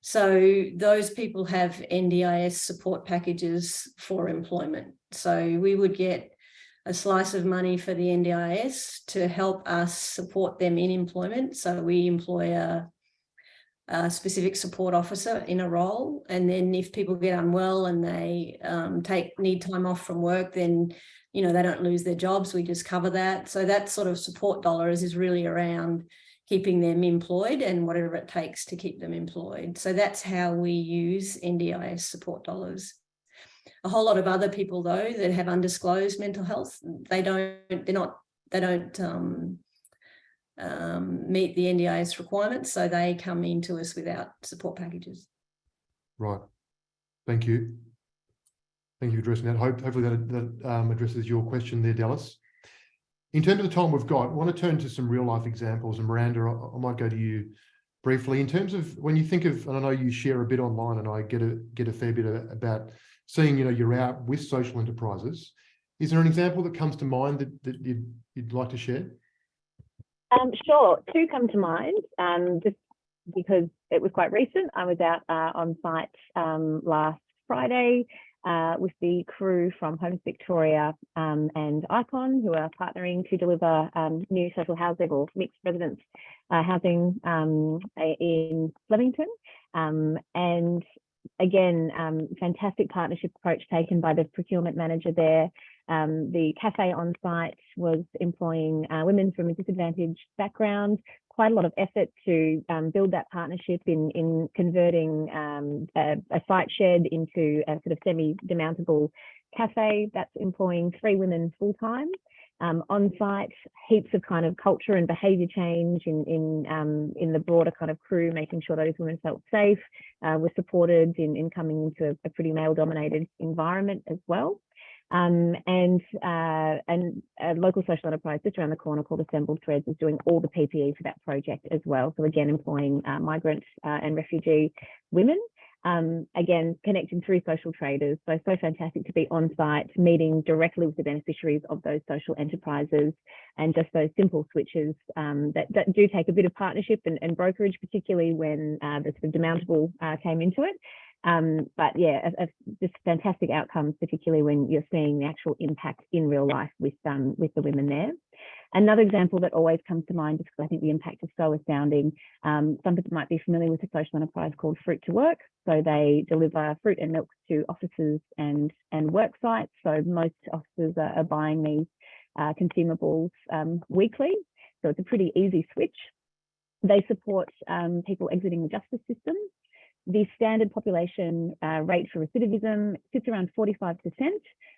So those people have NDIS support packages for employment. So we would get a slice of money for the NDIS to help us support them in employment. So we employ a specific support officer in a role. And then if people get unwell and they need time off from work, then, you know, they don't lose their jobs. We just cover that. So that sort of support dollars is really around keeping them employed and whatever it takes to keep them employed. So that's how we use NDIS support dollars. A whole lot of other people, though, that have undisclosed mental health, they don't meet the NDIS requirements, so they come into us without support packages. Right. Thank you. Thank you for addressing that. Hopefully that addresses your question there, Dallas. In terms of the time we've got, I want to turn to some real life examples. And Miranda, I might go to you briefly. In terms of when you think of, and I know you share a bit online, and I get a fair bit about seeing, you know, you're out with social enterprises. Is there an example that comes to mind that you'd like to share? Sure, two come to mind, just because it was quite recent. I was out on site last Friday with the crew from Homes Victoria and Icon, who are partnering to deliver new social housing or mixed residence housing in Flemington. And again, fantastic partnership approach taken by the procurement manager there. The cafe on site was employing women from a disadvantaged background. Quite a lot of effort to build that partnership in converting a site shed into a sort of semi-demountable cafe that's employing 3 women full-time. On site, heaps of kind of culture and behaviour change in the broader kind of crew, making sure those women felt safe, were supported in coming into a pretty male-dominated environment as well. And a local social enterprise just around the corner called Assembled Threads is doing all the PPE for that project as well. So again, employing migrant and refugee women. Again, connecting through social traders. So fantastic to be on site, meeting directly with the beneficiaries of those social enterprises, and just those simple switches that do take a bit of partnership and brokerage, particularly when the sort of demountable came into it. But yeah, just fantastic outcomes, particularly when you're seeing the actual impact in real life with the women there. Another example that always comes to mind, just because I think the impact is so astounding, some people might be familiar with a social enterprise called Fruit to Work. So they deliver fruit and milk to offices and work sites. So most offices are buying these consumables weekly. So it's a pretty easy switch. They support people exiting the justice system. The standard population rate for recidivism sits around 45%.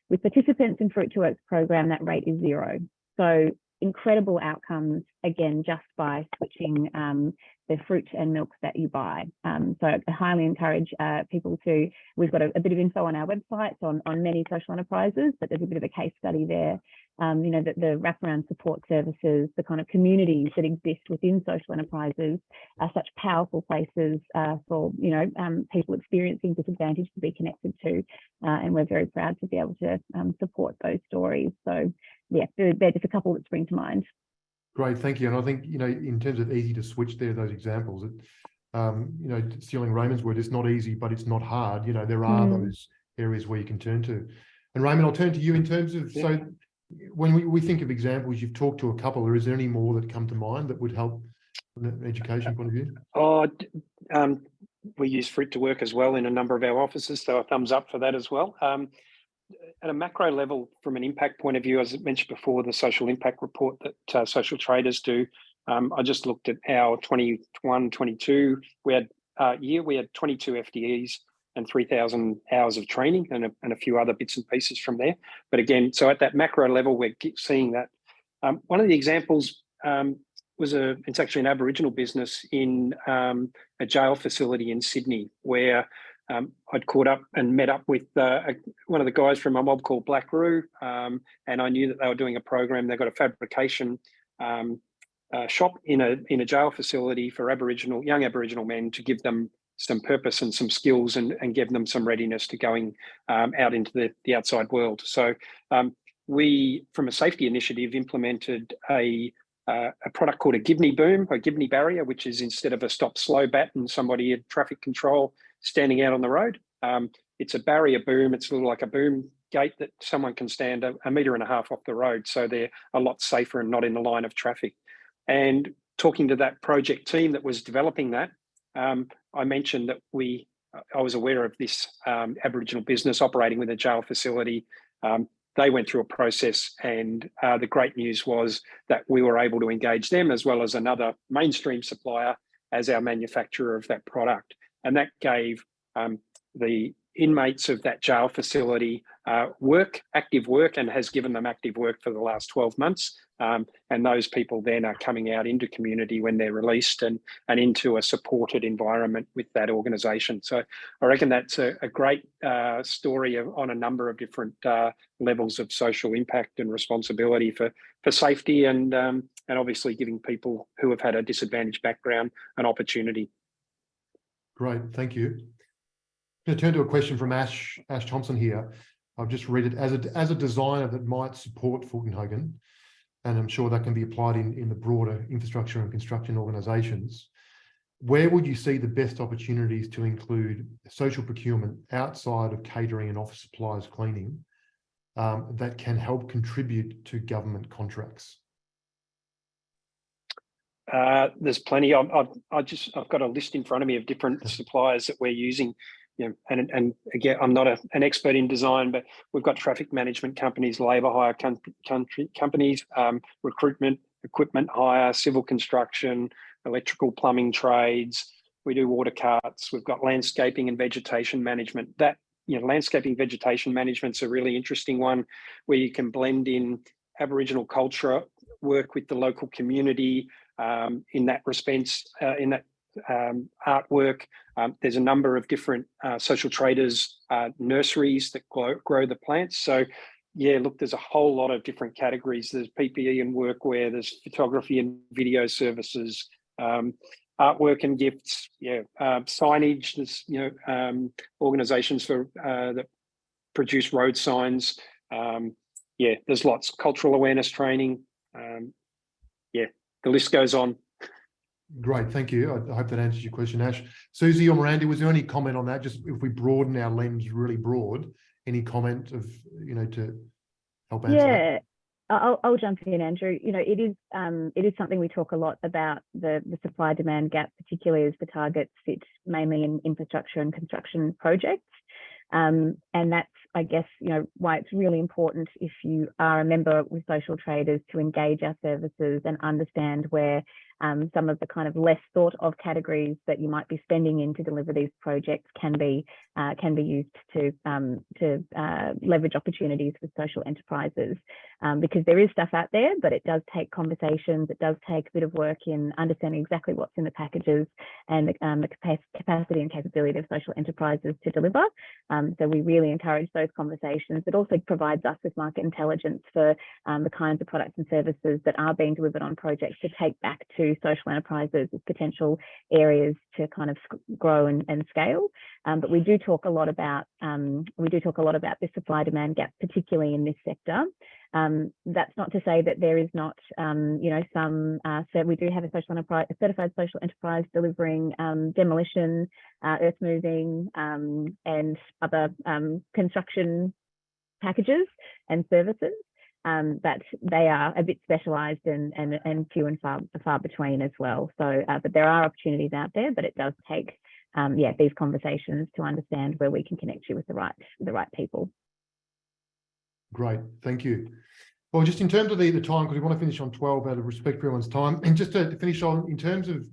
With participants in Fruit to Work's program, that rate is 0. So incredible outcomes, again, just by switching the fruit and milk that you buy. So I highly encourage people to, we've got a bit of info on our website on many social enterprises, but there's a bit of a case study there. You know, the wraparound support services, the kind of communities that exist within social enterprises are such powerful places for, you know, people experiencing disadvantage to be connected to. And we're very proud to be able to support those stories. So yeah, they're just a couple that spring to mind. Great, thank you. And I think, you know, in terms of easy to switch there, those examples, you know, stealing Raymond's word, it's not easy, but it's not hard. You know, there are those areas where you can turn to. And Raymond, I'll turn to you in terms of, so when we think of examples, you've talked to a couple, or is there any more that come to mind that would help from an education point of view? We use Fruit to Work as well in a number of our offices, so a thumbs up for that as well. At a macro level, from an impact point of view, as I mentioned before, the social impact report that social traders do, I just looked at our 21-22 we had 22 FTEs and 3,000 hours of training and a few other bits and pieces from there. But again, so at that macro level, we're seeing that. One of the examples it's actually an Aboriginal business in a jail facility in Sydney, where I'd caught up and met up with one of the guys from a mob called Black Roo, and I knew that they were doing a program. They've got a fabrication shop in a jail facility for young Aboriginal men, to give them some purpose and some skills and give them some readiness to going out into the outside world. So we, from a safety initiative, implemented a a product called a Gibney boom, or Gibney barrier, which is instead of a stop-slow baton, somebody at traffic control standing out on the road. It's a barrier boom. It's a little like a boom gate that someone can stand a metre and a half off the road, so they're a lot safer and not in the line of traffic. And talking to that project team that was developing that, I mentioned that I was aware of this Aboriginal business operating with a jail facility. They went through a process, and the great news was that we were able to engage them as well as another mainstream supplier as our manufacturer of that product. And that gave the inmates of that jail facility active work, and has given them active work for the last 12 months. And those people then are coming out into community when they're released, and into a supported environment with that organisation. So I reckon that's a great story on a number of different levels of social impact and responsibility for safety, and obviously giving people who have had a disadvantaged background an opportunity. Great, thank you. I'm going to turn to a question from Ash Thompson here. I'll just read it. As a designer that might support Fulton Hogan, and I'm sure that can be applied in the broader infrastructure and construction organisations, where would you see the best opportunities to include social procurement outside of catering and office supplies cleaning that can help contribute to government contracts? There's plenty. I've got a list in front of me of different suppliers that we're using. And again, I'm not an expert in design, but we've got traffic management companies, labour hire companies, recruitment, equipment hire, civil construction, electrical, plumbing trades. We do water carts. We've got landscaping and vegetation management. Landscaping vegetation management's a really interesting one, where you can blend in Aboriginal culture, work with the local community in that respect, in that artwork. There's a number of different social traders, nurseries that grow the plants. So yeah, look, there's a whole lot of different categories. There's PPE and workwear, there's photography and video services, artwork and gifts, signage. There's organisations that produce road signs. There's lots. Cultural awareness training. The list goes on. Great, thank you. I hope that answers your question, Ash. Susie or Miranda, was there any comment on that? Just if we broaden our lens really broad, any comment of, to help answer that? I'll jump in, Andrew. It is something we talk a lot about, the supply demand gap, particularly as the targets sit mainly in infrastructure and construction projects. And that's, I guess, why it's really important, if you are a member with social traders, to engage our services and understand where some of the kind of less thought of categories that you might be spending in to deliver these projects can be used to leverage opportunities with social enterprises, because there is stuff out there, but it does take conversations. It does take a bit of work in understanding exactly what's in the packages and the capacity and capability of social enterprises to deliver. So we really encourage those conversations. It also provides us with market intelligence for the kinds of products and services that are being delivered on projects to take back to social enterprises as potential areas to kind of grow and scale. But we do talk a lot about the supply demand gap, particularly in this sector. That's not to say that there is not, so we do have a certified social enterprise delivering demolition, earth moving, and other construction packages and services. But they are a bit specialised and few and far between as well. So, but there are opportunities out there, but it does take, these conversations to understand where we can connect you with the right people. Great, thank you. Well, just in terms of the time, because we want to finish on 12 out of respect for everyone's time, and just to finish on in terms of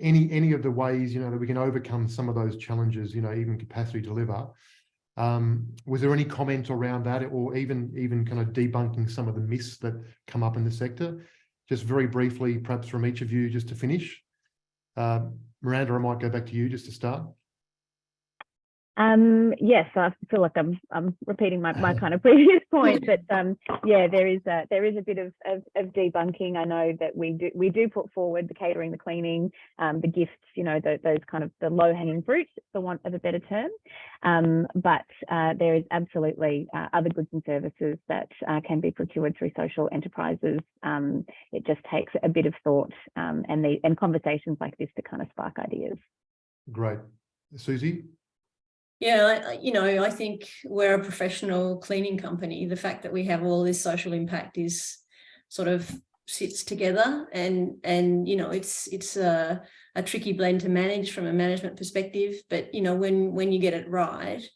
any of the ways that we can overcome some of those challenges, even capacity to deliver. Was there any comment around that, or even kind of debunking some of the myths that come up in the sector? Just very briefly, perhaps from each of you, just to finish. Miranda, I might go back to you just to start. Yes, I feel like I'm repeating my kind of previous point, but yeah, there is a bit of debunking. I know that we do put forward the catering, the cleaning, the gifts, those kind of the low hanging fruit, for want of a better term. But there is absolutely other goods and services that can be procured through social enterprises. It just takes a bit of thought and conversations like this to kind of spark ideas. Great. Susie? Yeah, I think we're a professional cleaning company. The fact that we have all this social impact is sort of sits together, and it's a tricky blend to manage from a management perspective. But when you get it right,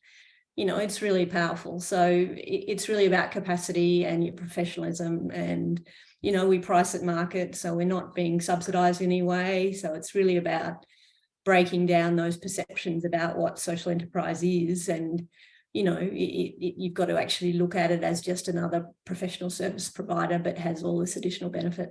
it's really powerful. So it's really about capacity and your professionalism, and we price at market, so we're not being subsidised in any way. So it's really about breaking down those perceptions about what social enterprise is, and you've got to actually look at it as just another professional service provider, but has all this additional benefit.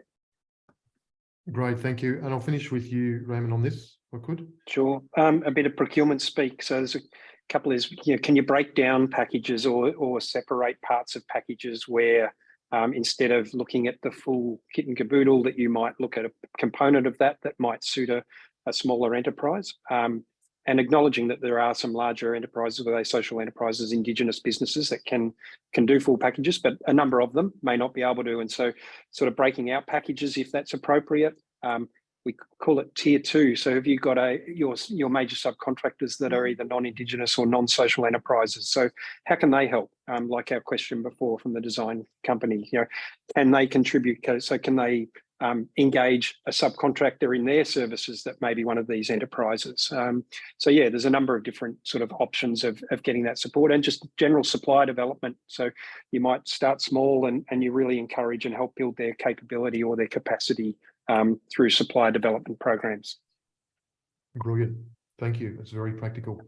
Great, thank you. And I'll finish with you, Raymond, on this, if I could. Sure. A bit of procurement speak. So there's a couple is, can you break down packages or separate parts of packages where instead of looking at the full kit and caboodle, that you might look at a component of that might suit a smaller enterprise, and acknowledging that there are some larger enterprises, whether they social enterprises, Indigenous businesses that can do full packages, but a number of them may not be able to. And so sort of breaking out packages, if that's appropriate, we call it tier 2. So have you got your major subcontractors that are either non-Indigenous or non-social enterprises? So how can they help? Like our question before from the design company, can they contribute? So can they engage a subcontractor in their services that may be one of these enterprises? So yeah, there's a number of different sort of options of getting that support, and just general supply development. So you might start small and you really encourage and help build their capability or their capacity through supply development programs. Brilliant. Thank you. That's very practical.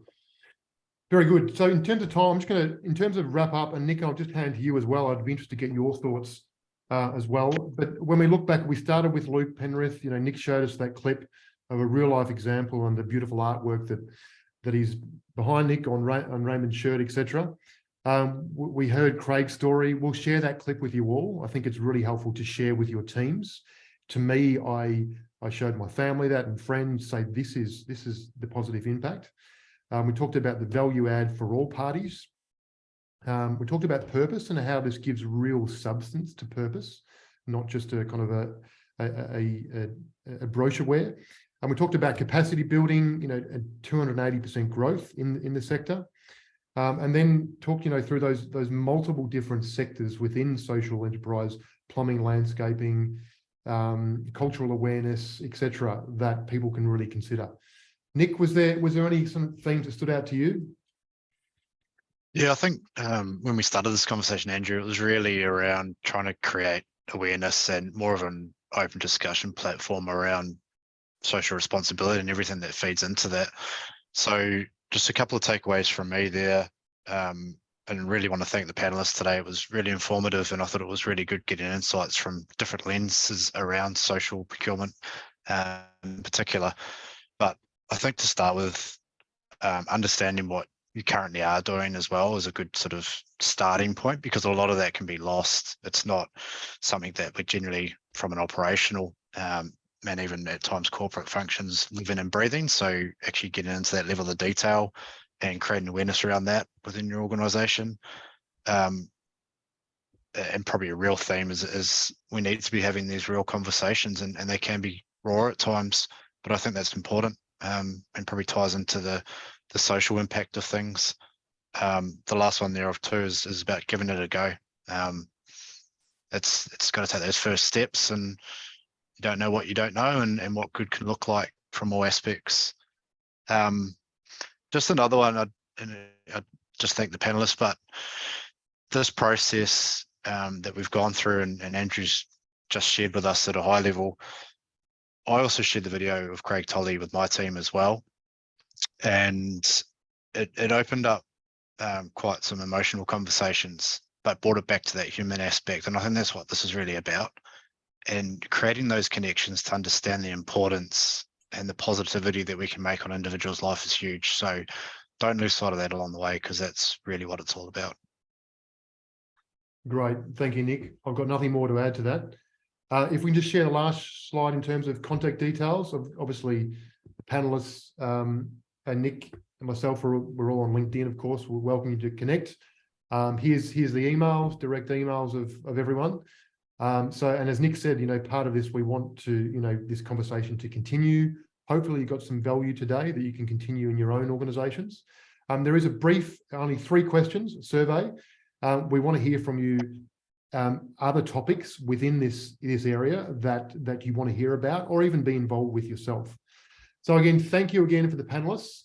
Very good. So in terms of time, I'm just going to, in terms of wrap up, and Nick, I'll just hand to you as well. I'd be interested to get your thoughts as well. But when we look back, we started with Luke Penrith. Nick showed us that clip of a real life example and the beautiful artwork that is behind Nick on Raymond's shirt, etc. We heard Craig's story. We'll share that clip with you all. I think it's really helpful to share with your teams. To me, I showed my family that, and friends say this is the positive impact. We talked about the value add for all parties. We talked about purpose and how this gives real substance to purpose, not just a kind of a brochureware. And we talked about capacity building, a 280% growth in the sector. And then talked, through those multiple different sectors within social enterprise, plumbing, landscaping, cultural awareness, etc., that people can really consider. Nick, was there any some themes that stood out to you? Yeah, I think when we started this conversation, Andrew, it was really around trying to create awareness and more of an open discussion platform around social responsibility and everything that feeds into that. So just a couple of takeaways from me there, and really want to thank the panelists today. It was really informative, and I thought it was really good getting insights from different lenses around social procurement in particular. But I think to start with, understanding what you currently are doing as well is a good sort of starting point, because a lot of that can be lost. It's not something that we generally, from an operational and even at times corporate functions, living and breathing. So actually getting into that level of detail and creating awareness around that within your organization. And probably a real theme is we need to be having these real conversations, and they can be raw at times, but I think that's important, and probably ties into the social impact of things. The last one there of two is about giving it a go. It's got to take those first steps, and you don't know what you don't know, and what good can look like from all aspects. Just another one, I just thank the panelists, but this process that we've gone through, and Andrew's just shared with us at a high level, I also shared the video of Craig Tolley with my team as well. And it opened up quite some emotional conversations, but brought it back to that human aspect. And I think that's what this is really about. And creating those connections to understand the importance and the positivity that we can make on individuals' life is huge. So don't lose sight of that along the way, because that's really what it's all about. Great. Thank you, Nick. I've got nothing more to add to that. If we can just share the last slide in terms of contact details. Obviously, the panelists and Nick and myself, we're all on LinkedIn, of course. We'll welcome you to connect. Here's the emails, direct emails of everyone. And as Nick said, part of this, we want to, this conversation to continue. Hopefully you got some value today that you can continue in your own organizations. There is a brief, only 3 questions survey. We want to hear from you other topics within this area that you want to hear about, or even be involved with yourself. So again, thank you again for the panelists.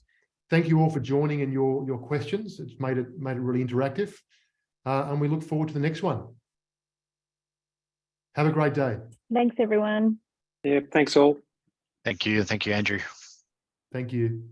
Thank you all for joining and your questions. It's made it really interactive. And we look forward to the next one. Have a great day. Thanks, everyone. Yeah, thanks all. Thank you. And thank you, Andrew. Thank you.